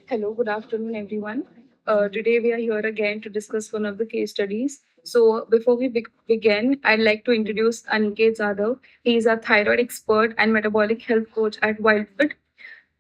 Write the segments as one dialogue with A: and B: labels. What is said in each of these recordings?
A: Hello, good afternoon, everyone. Today we are here again to discuss one of the case studies. So, before we begin, I'd like to introduce Aniket Jadhav. He is a thyroid expert and metabolic health coach at WildFit.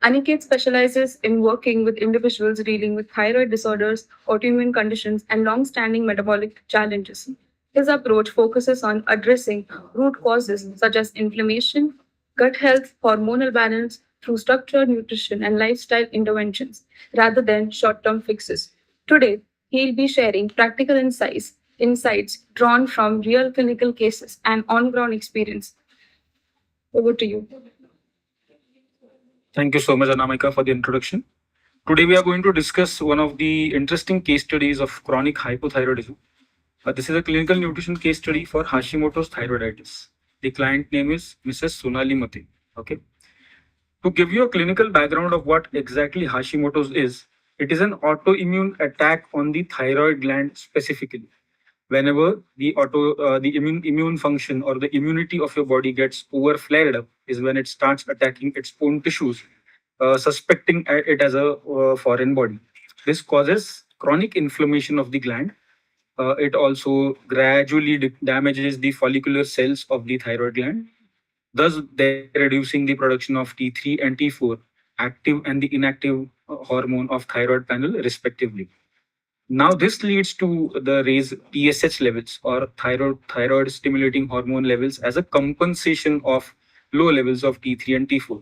A: Aniket specializes in working with individuals dealing with thyroid disorders, autoimmune conditions, and long-standing metabolic challenges. His approach focuses on addressing root causes such as inflammation, gut health, hormonal balance through structured nutrition and lifestyle interventions rather than short-term fixes. Today, he'll be sharing practical insights drawn from real clinical cases and on-ground experience. Over to you.
B: Thank you so much, Anamika, for the introduction. Today, we are going to discuss one of the interesting case studies of chronic hypothyroidism. This is a clinical nutrition case study for Hashimoto's thyroiditis. The client name is Mrs. Sonali Mate. Okay. To give you a clinical background of what exactly Hashimoto's is, it is an autoimmune attack on the thyroid gland specifically. Whenever the immune function or the immunity of your body gets over flared up, is when it starts attacking its own tissues, suspecting it as a foreign body. This causes chronic inflammation of the gland. It also gradually damages the follicular cells of the thyroid gland, thus thereby reducing the production of T3 and T4, active and the inactive hormone of thyroid panel, respectively. Now, this leads to the raised TSH levels or thyroid stimulating hormone levels as a compensation of low levels of T3 and T4.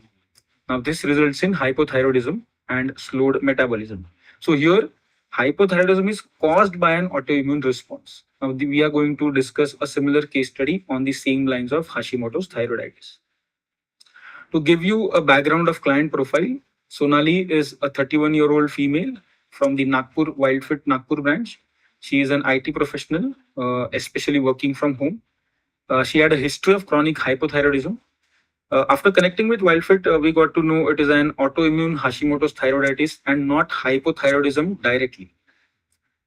B: Now, this results in hypothyroidism and slowed metabolism. So, here, hypothyroidism is caused by an autoimmune response. Now, we are going to discuss a similar case study on the same lines of Hashimoto's thyroiditis. To give you a background of client profile, Sonali is a 31-year-old female from the WildFit Nagpur branch. She is an IT professional, especially working from home. She had a history of chronic hypothyroidism. After connecting with WildFit, we got to know it is an autoimmune Hashimoto's thyroiditis and not hypothyroidism directly.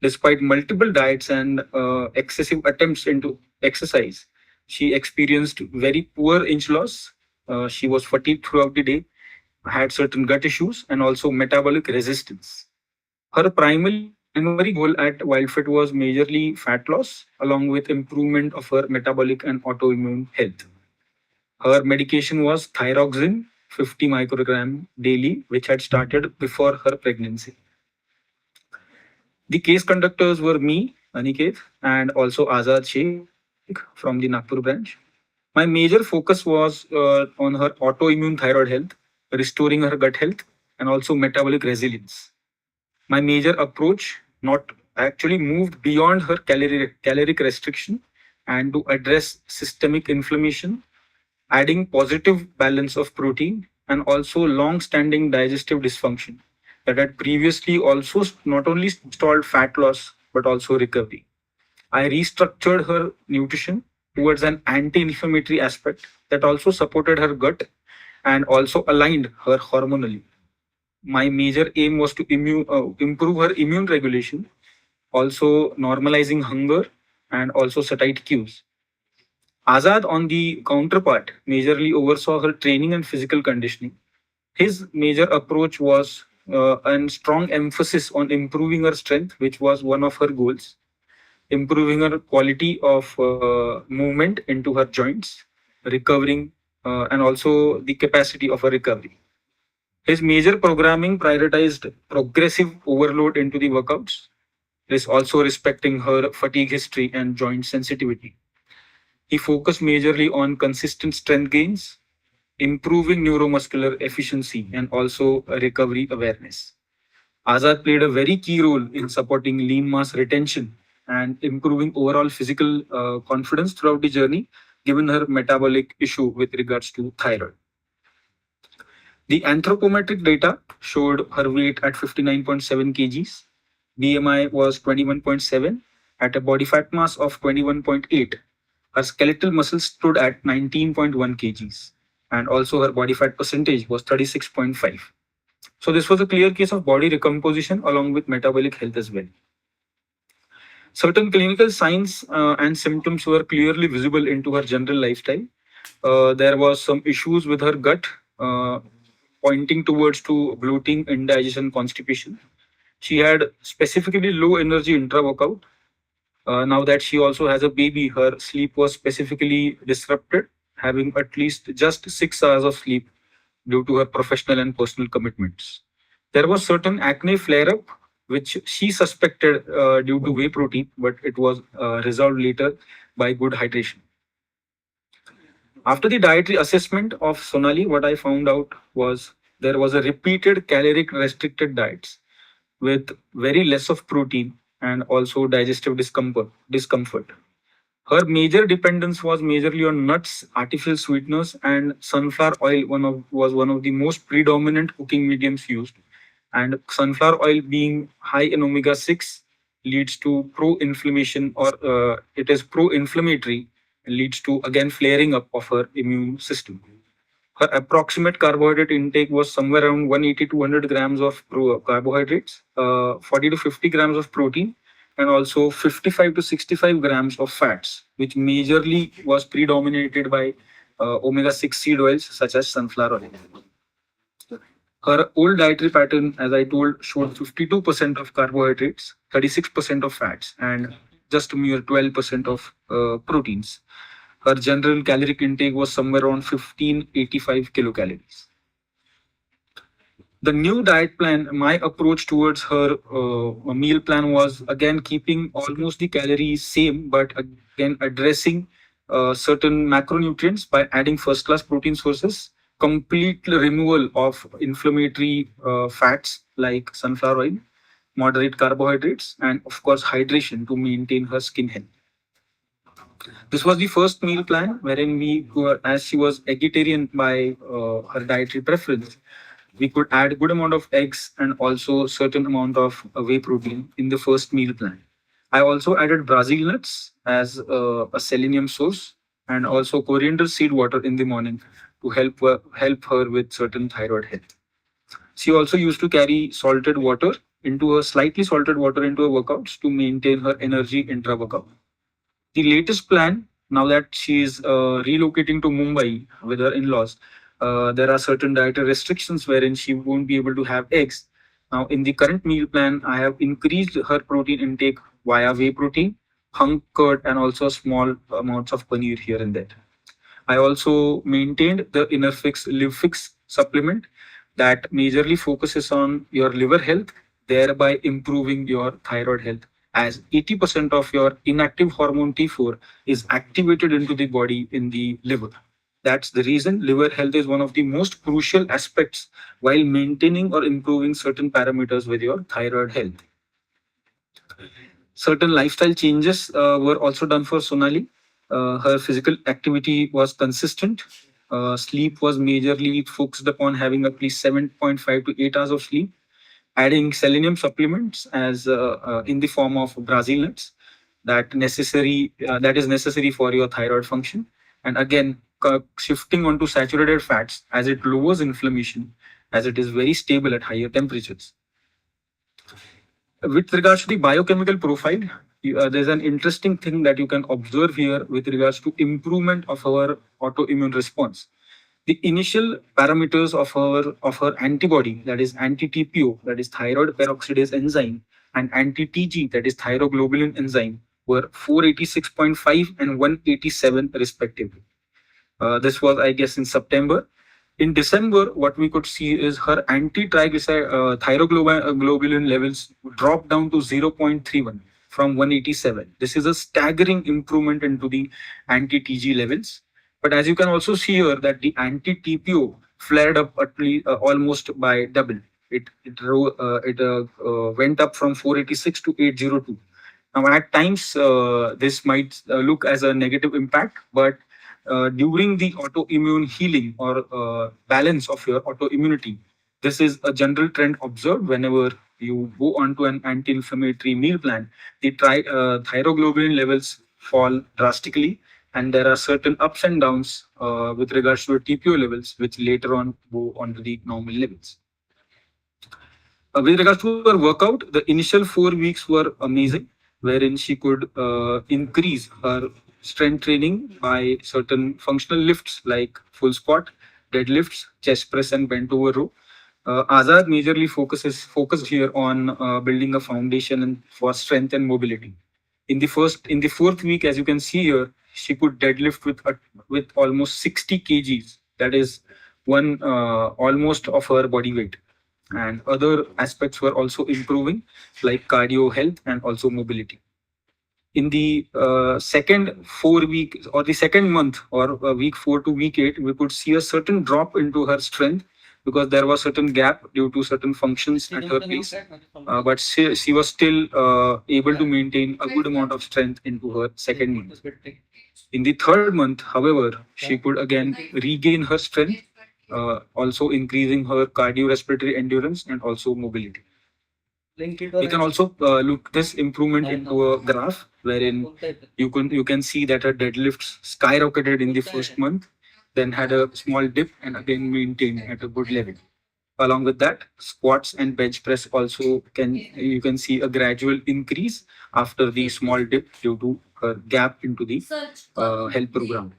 B: Despite multiple diets and excessive attempts into exercise, she experienced very poor inch loss. She was fatigued throughout the day, had certain gut issues, and also metabolic resistance. Her primary goal at WildFit was majorly fat loss, along with improvement of her metabolic and autoimmune health. Her medication was thyroxine, 50 microgram daily, which had started before her pregnancy. The case conductors were me, Aniket, and also Azad Sheikh from the Nagpur branch. My major focus was on her autoimmune thyroid health, restoring her gut health, and also metabolic resilience. My major approach not actually moved beyond her caloric restriction and to address systemic inflammation, adding positive balance of protein and also long-standing digestive dysfunction that had previously also not only stalled fat loss but also recovery. I restructured her nutrition towards an anti-inflammatory aspect that also supported her gut and also aligned her hormonally. My major aim was to improve her immune regulation, also normalizing hunger and also satiety cues. Azad, on the counterpart, majorly oversaw her training and physical conditioning. His major approach was a strong emphasis on improving her strength, which was one of her goals, improving her quality of movement into her joints, recovering, and also the capacity of her recovery. His major programming prioritized progressive overload into the workouts, is also respecting her fatigue history and joint sensitivity. He focused majorly on consistent strength gains, improving neuromuscular efficiency, and also recovery awareness. Azad played a very key role in supporting lean mass retention and improving overall physical confidence throughout the journey, given her metabolic issue with regards to thyroid. The anthropometric data showed her weight at 59.7 kgs, BMI was 21.7, at a body fat mass of 21.8. Her skeletal muscle stood at 19.1 kgs, and also her body fat percentage was 36.5. So, this was a clear case of body recomposition along with metabolic health as well. Certain clinical signs and symptoms were clearly visible into her general lifestyle. There was some issues with her gut. pointing towards to bloating, indigestion, constipation. She had specifically low energy intra workout. Now that she also has a baby, her sleep was specifically disrupted, having at least just 6 hours of sleep due to her professional and personal commitments. There was certain acne flare up, which she suspected due to whey protein, but it was resolved later by good hydration. After the dietary assessment of Sonali, what I found out was there was a repeated caloric restricted diets with very less of protein and also digestive discomfort. Her major dependence was majorly on nuts, artificial sweeteners, and sunflower oil. Was one of the most predominant cooking mediums used. And sunflower oil, being high in omega 6, leads to pro-inflammation, or it is pro-inflammatory, and leads to again flaring up of her immune system. Her approximate carbohydrate intake was somewhere around 180 to 200 grams of carbohydrates, 40 to 50 grams of protein, and also 55 to 65 grams of fats, which majorly was predominated by omega 6 seed oils such as sunflower oil. Her old dietary pattern, as I told, showed 52% of carbohydrates, 36% of fats, and just a mere 12% of proteins. Her general caloric intake was somewhere around 1585 kilocalories. The new diet plan, my approach towards her meal plan was again keeping almost the calories same, but again addressing certain macronutrients by adding first class protein sources, complete removal of inflammatory fats like sunflower oil, moderate carbohydrates, and of course hydration to maintain her skin health. This was the first meal plan wherein we were, as she was vegetarian by her dietary preference, we could add good amount of eggs and also certain amount of whey protein in the first meal plan. I also added Brazil nuts as a selenium source and also coriander seed water in the morning to help her with certain thyroid health. She also used to carry salted water into her slightly salted water into her workouts to maintain her energy intra workout. The latest plan, now that she is relocating to Mumbai with her in-laws, there are certain dietary restrictions wherein she won't be able to have eggs. Now, in the current meal plan, I have increased her protein intake via whey protein, hunk curd, and also small amounts of paneer here and there. I also maintained the Live Fix supplement that majorly focuses on your liver health, thereby improving your thyroid health. As 80% of your inactive hormone T4 is activated into the body in the liver. That's the reason liver health is one of the most crucial aspects while maintaining or improving certain parameters with your thyroid health. Certain lifestyle changes were also done for Sonali. Her physical activity was consistent. Sleep was majorly focused upon having at least 7.5 to 8 hours of sleep, adding selenium supplements as in the form of Brazil nuts that is necessary for your thyroid function, and again shifting onto saturated fats as it lowers inflammation, as it is very stable at higher temperatures. With regards to the biochemical profile, there's an interesting thing that you can observe here with regards to improvement of our autoimmune response. The initial parameters of her antibody, that is anti-TPO, that is thyroid peroxidase enzyme, and anti-TG, that is thyroglobulin enzyme, were 486.5 and 187 respectively. This was, I guess, in September. In December, what we could see is her anti-triglyceride thyroglobulin levels dropped down to 0.31 from 187. This is a staggering improvement into the anti-TG levels. But as you can also see here, that the anti-TPO flared up at least almost by double. It went up from 486 to 802. Now, at times, this might look as a negative impact, but during the autoimmune healing or balance of your autoimmunity, this is a general trend observed whenever you go onto an anti-inflammatory meal plan. The thyroglobulin levels fall drastically, and there are certain ups and downs with regards to your TPO levels, which later on go onto the normal levels. With regards to her workout, the initial 4 weeks were amazing, wherein she could increase her strength training by certain functional lifts like full squat, deadlifts, chest press, and bent over row. Azad majorly focused here on building a foundation and for strength and mobility. In the fourth week, as you can see here, she could deadlift with almost 60 kgs. That is one almost of her body weight, and other aspects were also improving, like cardio health and also mobility. In the second 4 week or the second month, or week 4 to week 8, we could see a certain drop into her strength because there was certain gap due to certain functions at her place. But she was still able to maintain a good amount of strength into her second month. In the third month, however, she could again regain her strength, also increasing her cardiorespiratory endurance and also mobility. We can also look this improvement into a graph wherein you can see that her deadlifts skyrocketed in the first month, then had a small dip and again maintained at a good level. Along with that, squats and bench press also you can see a gradual increase after the small dip due to her gap into the health program.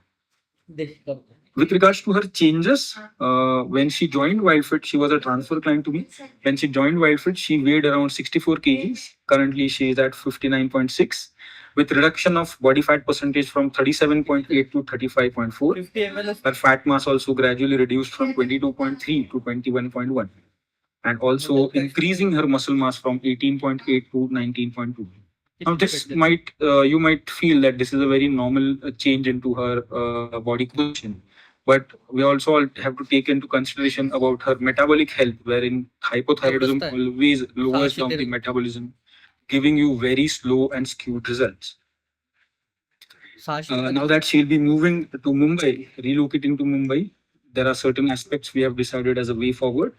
B: With regards to her changes, when she joined WildFit, she was a transfer client to me. When she joined WildFit, she weighed around 64 kgs. Currently, she is at 59.6, with reduction of body fat percentage from 37.8 to 35.4. Her fat mass also gradually reduced from 22.3 to 21.1, and also increasing her muscle mass from 18.8 to 19.2. Now, this might you might feel that this is a very normal change into her body composition, but we also have to take into consideration about her metabolic health, wherein hypothyroidism always lowers down the metabolism, giving you very slow and skewed results. Now that she'll be moving to Mumbai, relocating to Mumbai, there are certain aspects we have decided as a way forward.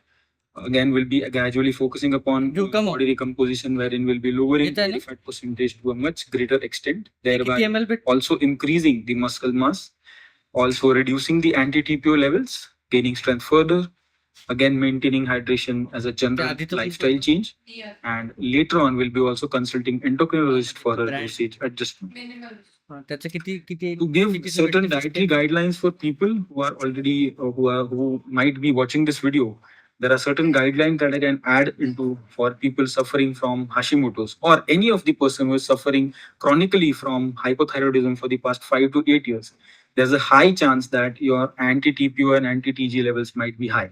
B: Again, we'll be gradually focusing upon body recomposition, wherein we'll be lowering body fat percentage to a much greater extent, thereby also increasing the muscle mass, also reducing the anti-TPO levels, gaining strength further, again maintaining hydration as a general lifestyle change, and later on we'll be also consulting endocrinologist for a dosage adjustment. To give certain dietary guidelines for people who are already who might be watching this video, there are certain guidelines that I can add into for people suffering from Hashimoto's, or any of the person who is suffering chronically from hypothyroidism for the past 5 to 8 years. There's a high chance that your anti-TPO and anti-TG levels might be high.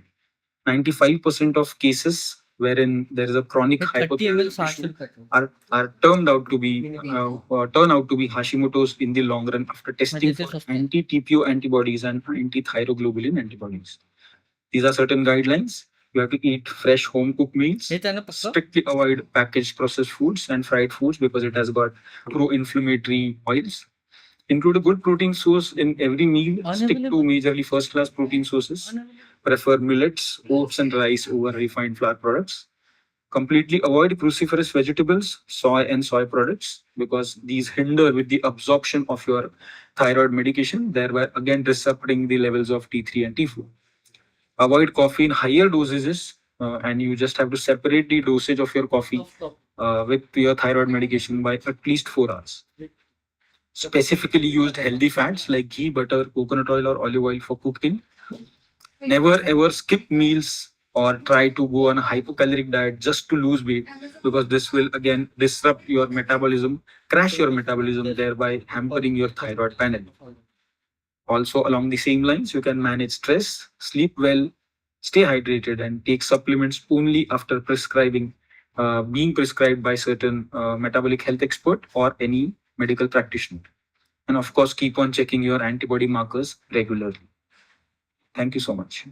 B: 95% of cases wherein there is a chronic hypothyroidism are turned out to be turn out to be Hashimoto's in the long run after testing for anti-TPO antibodies and anti-thyroglobulin antibodies. These are certain guidelines. You have to eat fresh home cooked meals. Strictly avoid packaged processed foods and fried foods because it has got pro-inflammatory oils. Include a good protein source in every meal. Stick to majorly first class protein sources. Prefer millets, oats, and rice over refined flour products. Completely avoid cruciferous vegetables, soy, and soy products because these hinder with the absorption of your thyroid medication, thereby again disrupting the levels of T3 and T4. Avoid coffee in higher dosages, and you just have to separate the dosage of your coffee with your thyroid medication by at least 4 hours. Specifically used healthy fats like ghee, butter, coconut oil, or olive oil for cooking. Never ever skip meals or try to go on a hypocaloric diet just to lose weight because this will again disrupt your metabolism, crash your metabolism, thereby hampering your thyroid panel. Also, along the same lines, you can manage stress, sleep well, stay hydrated, and take supplements only after being prescribed by certain metabolic health expert or any medical practitioner. And of course, keep on checking your antibody markers regularly. Thank you so much.